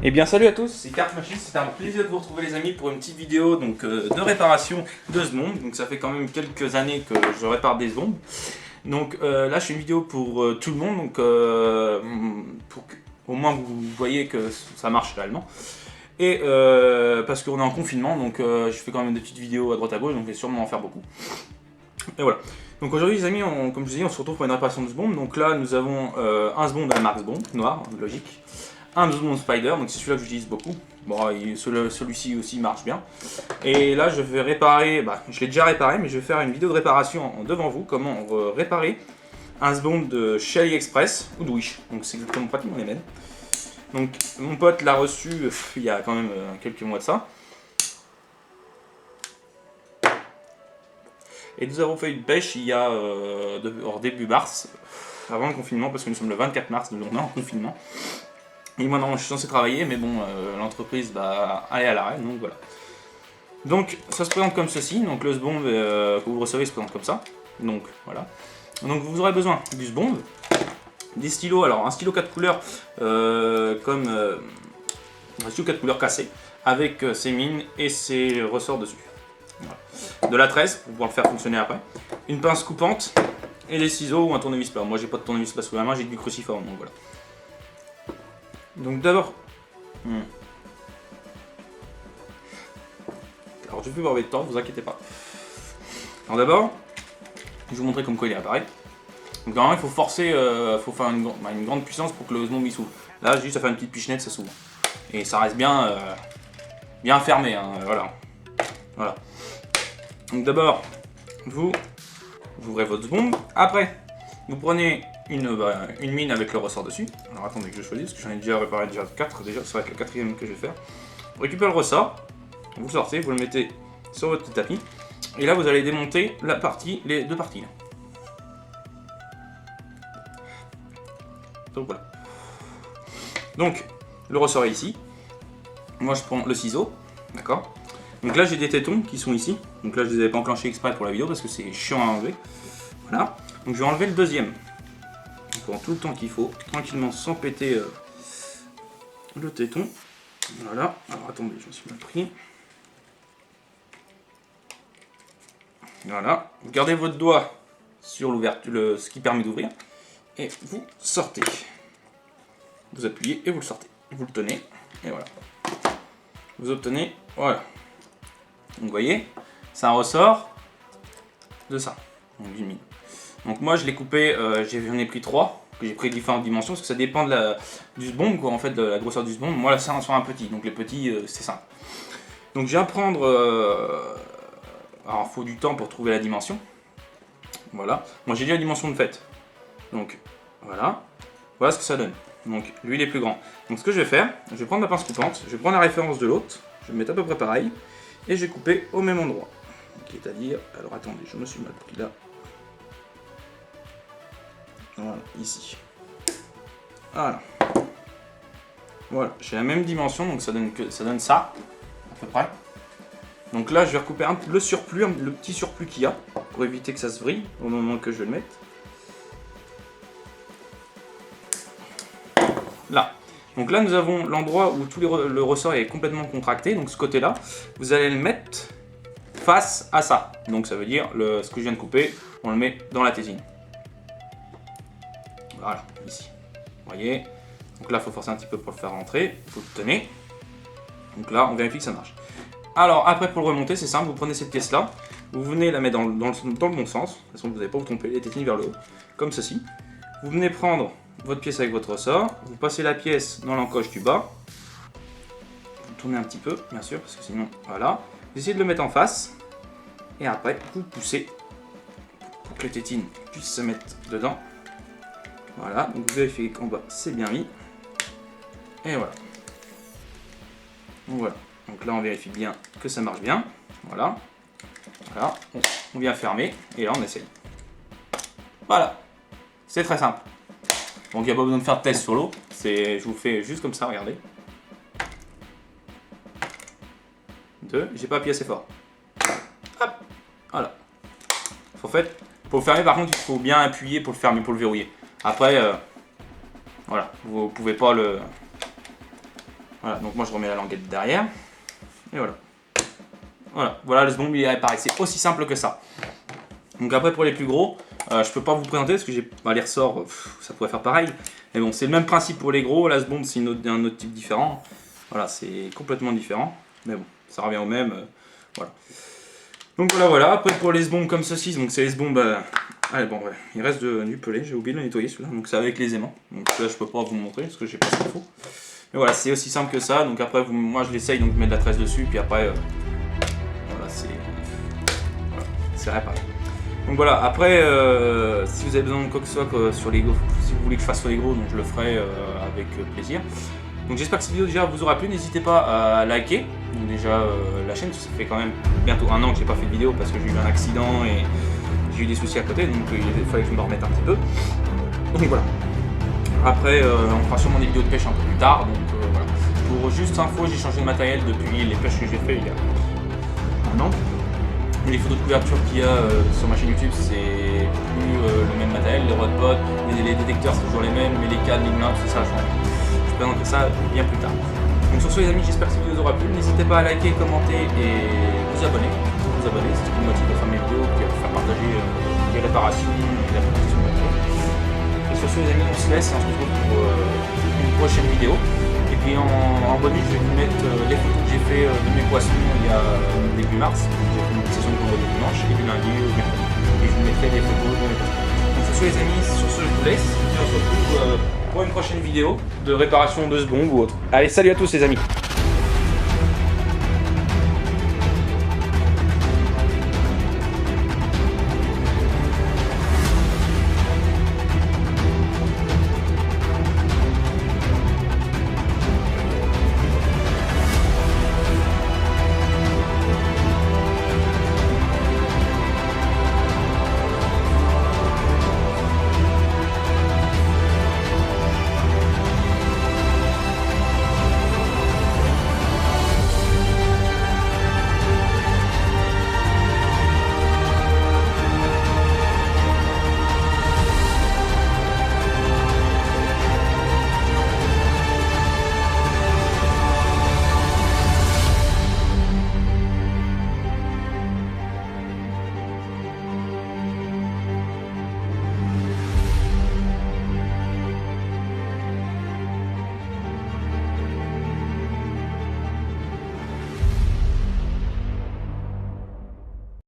Eh bien salut à tous, c'est Carte Machine, c'est un plaisir de vous retrouver les amis pour une petite vidéo de réparation de ce bombe. Donc ça fait quand même quelques années que je répare des bombes. Donc là je fais une vidéo pour tout le monde, donc pour que, au moins vous voyez que ça marche réellement. Et parce qu'on est en confinement, donc je fais quand même des petites vidéos à droite à gauche, donc je vais sûrement en faire beaucoup. Et voilà. Donc aujourd'hui les amis, comme je vous dis, on se retrouve pour une réparation de ce bombe. Donc là nous avons un Sbomb de la marque Sbomb, noir, logique. Un Sbomb Spider, donc c'est celui-là que j'utilise beaucoup. Bon, celui-ci aussi marche bien. Et là, je vais réparer, je l'ai déjà réparé, mais je vais faire une vidéo de réparation devant vous, comment réparer un Sbomb de chez AliExpress ou de Wish. Donc c'est exactement pratiquement les mêmes. Donc mon pote l'a reçu il y a quand même quelques mois de ça. Et nous avons fait une pêche il y a début mars, avant le confinement, parce que nous sommes le 24 mars, donc on est en confinement. Et moi non, je suis censé travailler, mais bon, l'entreprise elle est à l'arrêt, donc voilà. Donc ça se présente comme ceci, donc le Sbomb que vous recevez se présente comme ça. Donc voilà. Donc vous aurez besoin du Sbomb, des stylos, alors un stylo 4 couleurs un stylo 4 couleurs cassé, avec ses mines et ses ressorts dessus. Voilà. De la tresse pour pouvoir le faire fonctionner après. Une pince coupante et des ciseaux ou un tournevis plat. Moi j'ai pas de tournevis plat sous la main, j'ai du cruciforme, donc voilà. Donc d'abord, alors je vais plus m'enlever de temps, vous inquiétez pas. Alors d'abord, je vais vous montrer comme quoi il est appareil. Donc normalement il faut forcer, faut faire une grande puissance pour que le Sbomb il s'ouvre. Là juste à faire une petite pichenette, ça s'ouvre. Et ça reste bien, bien fermé, hein, voilà. Donc d'abord, vous ouvrez votre Sbomb. Après, vous prenez une mine avec le ressort dessus. Alors attendez que je choisisse, parce que j'en ai déjà réparé 4 déjà, ça va être le quatrième que je vais faire. Vous récupérez le ressort, vous le sortez, vous le mettez sur votre petit tapis, et là vous allez démonter les deux parties. Là. Donc voilà. Donc le ressort est ici. Moi je prends le ciseau, d'accord. Donc là j'ai des tétons qui sont ici. Donc là je les avais pas enclenchés exprès pour la vidéo parce que c'est chiant à enlever. Voilà. Donc je vais enlever le deuxième. Pendant tout le temps qu'il faut, tranquillement, sans péter le téton. Voilà. Alors attendez, je me suis mal pris. Voilà. Vous gardez votre doigt sur l'ouverture, ce qui permet d'ouvrir, et vous sortez. Vous appuyez et vous le sortez. Vous le tenez, et voilà. Vous obtenez, voilà. Donc vous voyez, c'est un ressort de ça, donc d'une mine. Donc moi je l'ai coupé, j'en ai pris 3, que j'ai pris différentes dimensions, parce que ça dépend du Sbomb, quoi, en fait, de la grosseur du Sbomb. Moi là c'est un petit, donc les petits c'est simple. Donc je viens prendre, alors il faut du temps pour trouver la dimension. Voilà, moi j'ai déjà la dimension de fait. Donc voilà, voilà ce que ça donne. Donc lui il est plus grand. Donc ce que je vais faire, je vais prendre ma pince coupante, je vais prendre la référence de l'autre, je vais mettre à peu près pareil, et je vais couper au même endroit. C'est-à-dire, alors attendez, je me suis mal pris là. Voilà, ici. Voilà. Voilà, j'ai la même dimension, donc ça donne ça, à peu près. Donc là, je vais recouper le surplus, le petit surplus qu'il y a, pour éviter que ça se vrille au moment que je vais le mettre. Là. Donc là, nous avons l'endroit où le ressort est complètement contracté, donc ce côté-là, vous allez le mettre face à ça. Donc ça veut dire, ce que je viens de couper, on le met dans la tétine. Voilà, ici. Vous voyez. Donc là, il faut forcer un petit peu pour le faire rentrer. Vous le tenez. Donc là, on vérifie que ça marche. Alors, après, pour le remonter, c'est simple. Vous prenez cette pièce-là. Vous venez la mettre dans le bon sens. De toute façon, vous n'allez pas vous tromper. Les tétines vers le haut. Comme ceci. Vous venez prendre votre pièce avec votre ressort. Vous passez la pièce dans l'encoche du bas. Vous tournez un petit peu, bien sûr, parce que sinon, voilà. Vous essayez de le mettre en face. Et après, vous poussez pour que les tétines puissent se mettre dedans. Voilà, donc vous vérifiez qu'en bas c'est bien mis. Et voilà. Donc voilà. Donc là on vérifie bien que ça marche bien. Voilà. Voilà. On vient fermer et là on essaye. Voilà. C'est très simple. Donc il n'y a pas besoin de faire de test sur l'eau. Je vous fais juste comme ça, regardez. J'ai pas appuyé assez fort. Hop. Voilà. Pour le fermer par contre il faut bien appuyer pour le fermer, pour le verrouiller. Après, voilà, vous pouvez pas le Voilà, donc moi je remets la languette derrière. Et voilà. Voilà le sbomb, il est réparé. C'est aussi simple que ça. Donc après pour les plus gros, je peux pas vous présenter parce que j'ai les ressorts, ça pourrait faire pareil. Mais bon, c'est le même principe pour les gros. Là, ce bombe, c'est un autre type différent. Voilà, c'est complètement différent. Mais bon, ça revient au même. Voilà. Donc voilà. Après pour les bombes comme ceci, donc c'est les bombes. Allez, bon, ouais. Il reste du pelé. J'ai oublié de le nettoyer celui-là. Donc c'est avec les aimants. Donc là, je peux pas vous montrer parce que j'ai pas ce qu'il faut. Mais voilà, c'est aussi simple que ça. Donc après, moi, je l'essaye donc de mettre de la tresse dessus. Puis après, voilà, c'est réparé. Donc voilà, après, si vous avez besoin de quoi que ce soit sur les gros, si vous voulez que je fasse sur les gros, donc je le ferai avec plaisir. Donc j'espère que cette vidéo déjà vous aura plu, n'hésitez pas à liker donc déjà la chaîne, ça fait quand même bientôt 1 an que j'ai pas fait de vidéo parce que j'ai eu un accident et j'ai eu des soucis à côté, donc il fallait que je me remette un petit peu. Donc voilà. Après, on fera sûrement des vidéos de pêche un peu plus tard, donc voilà. Pour juste info, j'ai changé de matériel depuis les pêches que j'ai fait il y a 1 an. Les photos de couverture qu'il y a sur ma chaîne YouTube, c'est plus le même matériel, les rodpods, les détecteurs c'est toujours les mêmes, mais les cannes, les moulins, tout ça change. Je présenterai ça bien plus tard. Donc sur ce les amis, j'espère que cette vidéo vous aura plu. N'hésitez pas à liker, commenter et vous abonner. C'est ce qui me motive à faire mes vidéos, puis à vous faire partager les réparations et la protection de matériel. Et sur ce les amis, on se laisse et on se retrouve pour une prochaine vidéo. Et puis en bonus, je vais vous mettre les photos que j'ai fait de mes poissons il y a début mars. J'ai fait une session de vendredi dimanche et du lundi au mercredi. Et je vous mettrai des photos de mes poissons. Donc sur ce les amis, sur ce je vous laisse. Et on se retrouve pour une prochaine vidéo de réparation de ce bombe ou autre. Allez, salut à tous les amis.